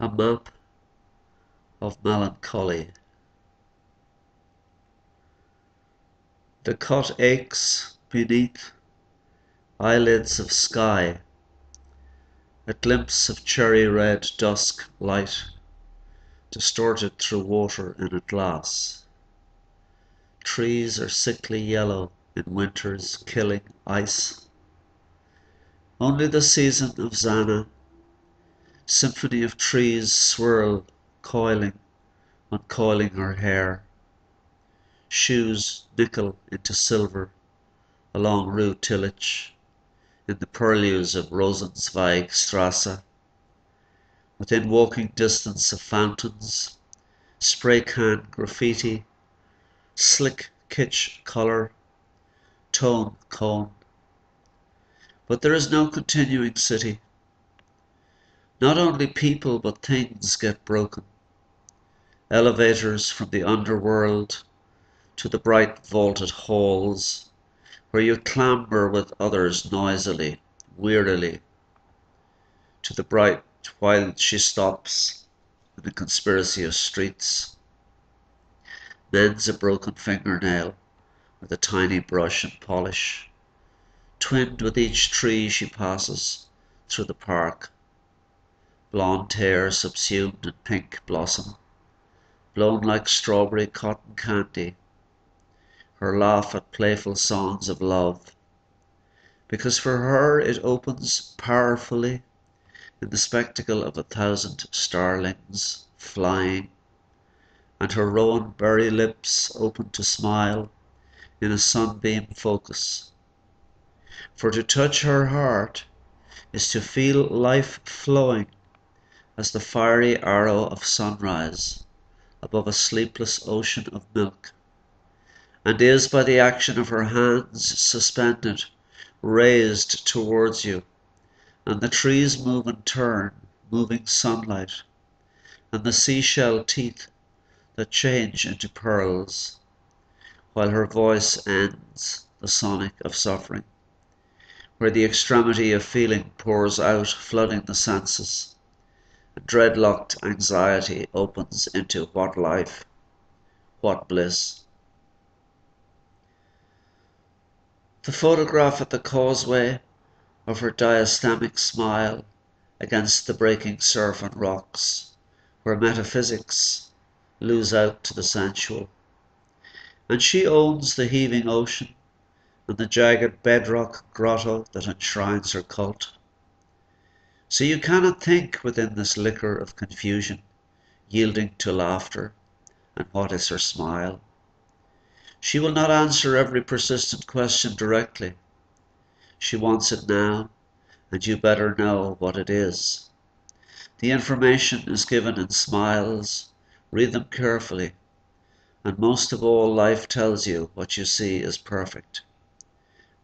A Map of Melancholy. The cut aches beneath eyelids of sky, a glimpse of cherry red dusk light, distorted through water in a glass. Trees are sickly yellow in winter's killing ice. Only the season of Zana, symphony of trees swirl, coiling, uncoiling her hair. Shoes nickel into silver along Rue Tillich, in the purlieus of Rosenzweigstrasse, within walking distance of fountains, spray can graffiti, slick kitsch colour, tone cone. But there is no continuing city. Not only people but things get broken. Elevators from the underworld to the bright vaulted halls, where you clamber with others noisily, wearily, to the bright while she stops in the conspiracy of streets, mends a broken fingernail with a tiny brush and polish, twinned with each tree she passes through the park, blonde hair subsumed in pink blossom, blown like strawberry cotton candy, her laugh at playful songs of love, because for her it opens powerfully in the spectacle of 1,000 starlings flying, and her rowan berry lips open to smile in a sunbeam focus. For to touch her heart is to feel life flowing as the fiery arrow of sunrise above a sleepless ocean of milk, and is by the action of her hands suspended, raised towards you, and the trees move and turn, moving sunlight, and the seashell teeth that change into pearls, while her voice ends the sonic of suffering, where the extremity of feeling pours out, flooding the senses, and dreadlocked anxiety opens into what life, what bliss. The photograph at the causeway of her diastemic smile against the breaking surf and rocks, where metaphysics lose out to the sensual, and she owns the heaving ocean and the jagged bedrock grotto that enshrines her cult. So you cannot think within this liquor of confusion, yielding to laughter, and what is her smile? She will not answer every persistent question directly. She wants it now, and you better know what it is. The information is given in smiles. Read them carefully. And most of all, life tells you what you see is perfect.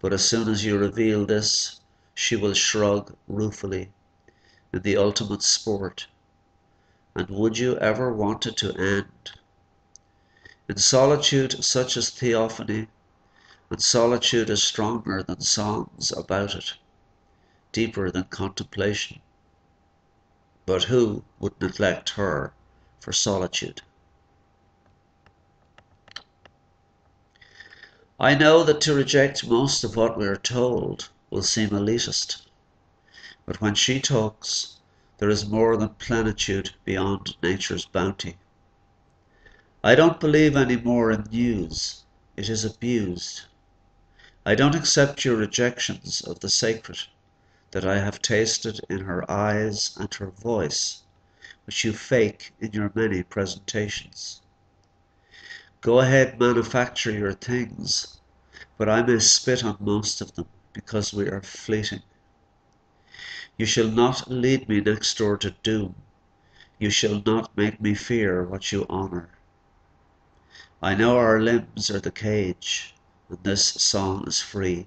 But as soon as you reveal this, she will shrug ruefully in the ultimate sport. And would you ever want it to end? In solitude such as theophany, and solitude is stronger than songs about it, deeper than contemplation. But who would neglect her for solitude? I know that to reject most of what we are told will seem elitist, but when she talks, there is more than plenitude beyond nature's bounty. I don't believe any more in news. It is abused. I don't accept your rejections of the sacred that I have tasted in her eyes and her voice, which you fake in your many presentations. Go ahead, manufacture your things, but I may spit on most of them because we are fleeting. You shall not lead me next door to doom. You shall not make me fear what you honour. I know our limbs are the cage, and this song is free,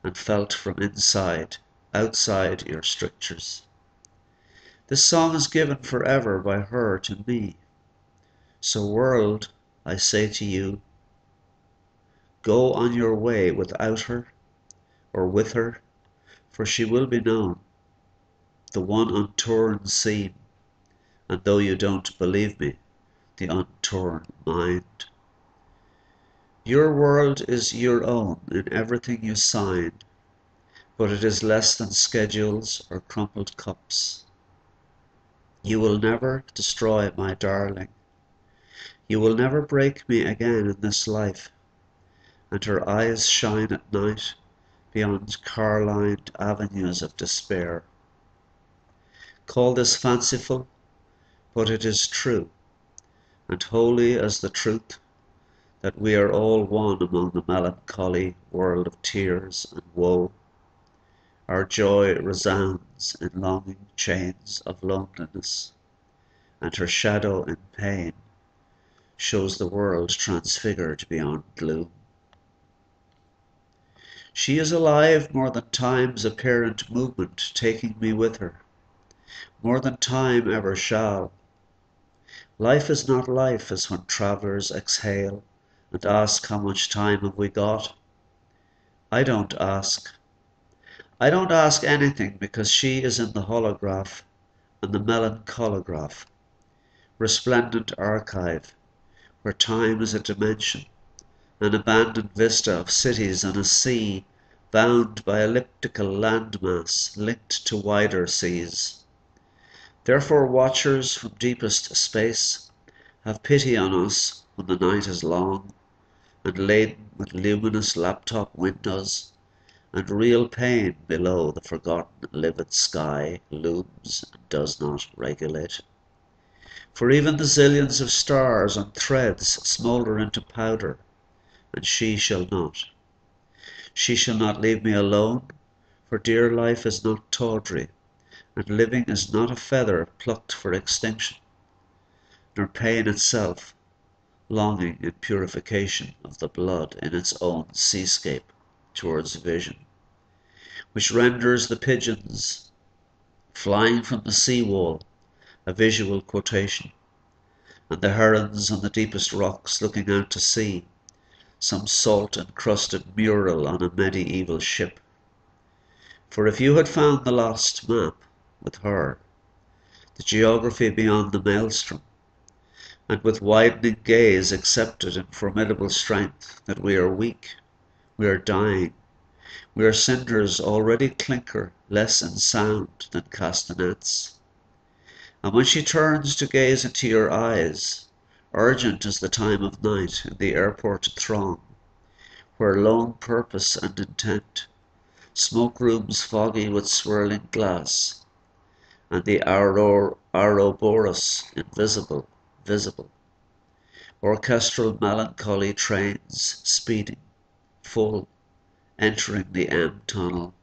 and felt from inside, outside your strictures. This song is given forever by her to me. So world, I say to you, go on your way without her, or with her, for she will be known, the one untorn seam, and though you don't believe me, the untorn mind. Your world is your own in everything you sign, but it is less than schedules or crumpled cups. You will never destroy my darling. You will never break me again in this life. And her eyes shine at night beyond car-lined avenues of despair. Call this fanciful, but it is true, and holy as the truth that we are all one among the melancholy world of tears and woe. Our joy resounds in longing chains of loneliness, and her shadow in pain shows the world transfigured beyond gloom. She is alive more than time's apparent movement taking me with her, more than time ever shall. Life is not life as when travellers exhale and ask how much time have we got. I don't ask. I don't ask anything because she is in the holograph and the melancholograph, resplendent archive, where time is a dimension, an abandoned vista of cities and a sea bound by elliptical landmass linked to wider seas. Therefore watchers from deepest space have pity on us when the night is long and laden with luminous laptop windows, and real pain below the forgotten livid sky looms and does not regulate. For even the zillions of stars on threads smoulder into powder, and she shall not. She shall not leave me alone, for dear life is not tawdry, and living is not a feather plucked for extinction, nor pain itself, longing in purification of the blood in its own seascape towards vision, which renders the pigeons flying from the sea-wall a visual quotation, and the herons on the deepest rocks looking out to sea some salt-encrusted mural on a medieval ship. For if you had found the lost map with her, the geography beyond the maelstrom, and with widening gaze accepted in formidable strength that we are weak, we are dying, we are cinders already clinker less in sound than castanets. And when she turns to gaze into your eyes, urgent as the time of night in the airport throng, where lone purpose and intent, smoke rooms foggy with swirling glass, and the Ouroboros invisible, visible, orchestral melancholy trains speeding, full, entering the M tunnel.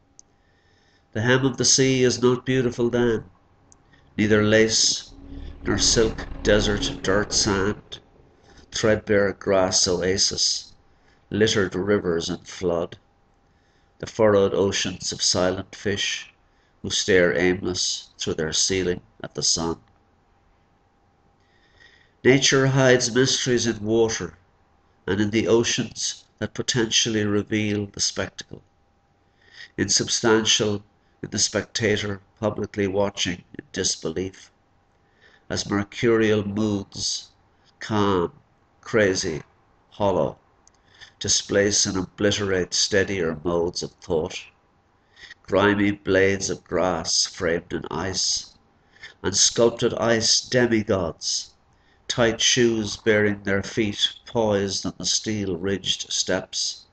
The hem of the sea is not beautiful then, neither lace nor silk desert dirt sand, threadbare grass oasis, littered rivers in flood, the furrowed oceans of silent fish who stare aimless through their ceiling at the sun. Nature hides mysteries in water and in the oceans that potentially reveal the spectacle, insubstantial in the spectator publicly watching in disbelief, as mercurial moods, calm, crazy, hollow, displace and obliterate steadier modes of thought, grimy blades of grass framed in ice, and sculpted ice demigods, tight shoes bearing their feet poised on the steel-ridged steps,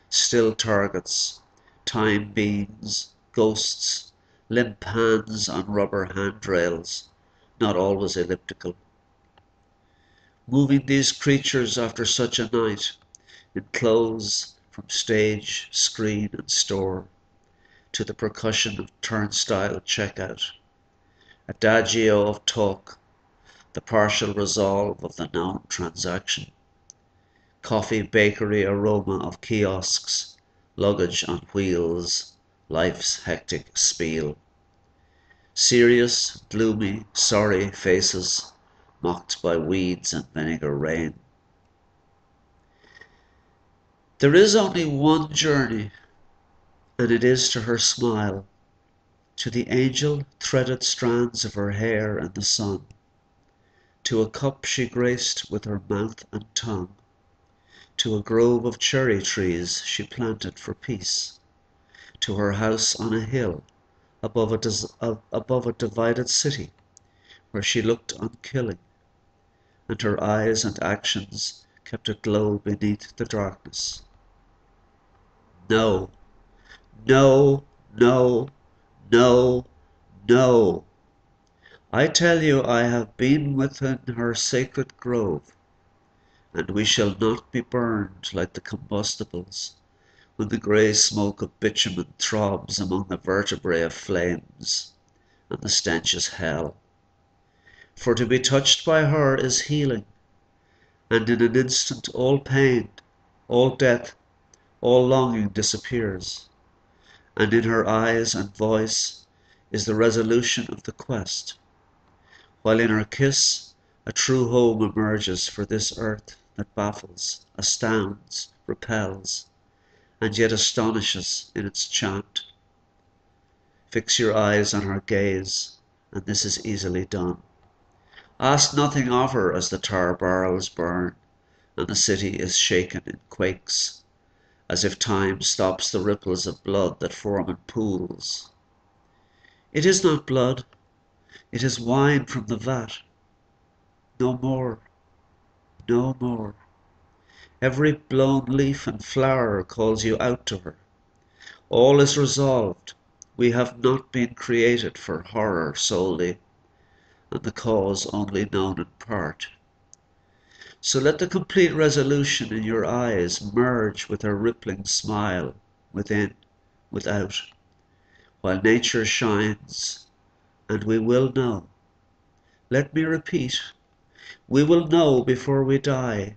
still targets, time beings, ghosts, limp hands on rubber handrails, not always elliptical. Moving these creatures after such a night, in clothes from stage, screen and store, to the percussion of turnstile checkout, adagio of talk, the partial resolve of the known transaction, coffee bakery aroma of kiosks, luggage on wheels, life's hectic spiel. Serious, gloomy, sorry faces, mocked by weeds and vinegar rain. There is only one journey, and it is to her smile, to the angel threaded strands of her hair in the sun, To a cup she graced with her mouth and tongue, to a grove of cherry trees she planted for peace, to her house on a hill above a divided city, where she looked on killing, and her eyes and actions kept a glow beneath the darkness. No, no, no, no, no! I tell you I have been within her sacred grove, and we shall not be burned like the combustibles when the grey smoke of bitumen throbs among the vertebrae of flames, and the stench is hell. For to be touched by her is healing, and in an instant all pain, all death, all longing disappears, and in her eyes and voice is the resolution of the quest, while in her kiss a true home emerges for this earth that baffles, astounds, repels, and yet astonishes in its chant. Fix your eyes on her gaze, and this is easily done. Ask nothing of her as the tar barrels burn, and the city is shaken in quakes, as if time stops the ripples of blood that form in pools. It is not blood, it is wine from the vat. No more, no more. Every blown leaf and flower calls you out to her. All is resolved. We have not been created for horror solely, and the cause only known in part. So let the complete resolution in your eyes merge with her rippling smile, within, without, while nature shines, and we will know. Let me repeat, we will know before we die.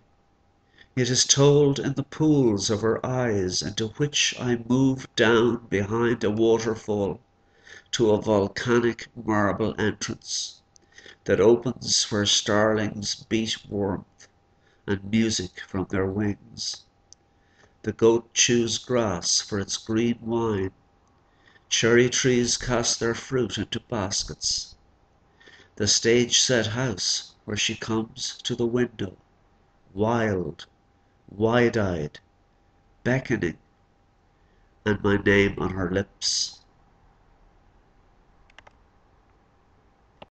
It is told in the pools of her eyes, into which I move down behind a waterfall to a volcanic marble entrance that opens where starlings beat warmth and music from their wings. The goat chews grass for its green wine. Cherry trees cast their fruit into baskets. The stage-set house where she comes to the window, wild, wide-eyed, beckoning, and my name on her lips.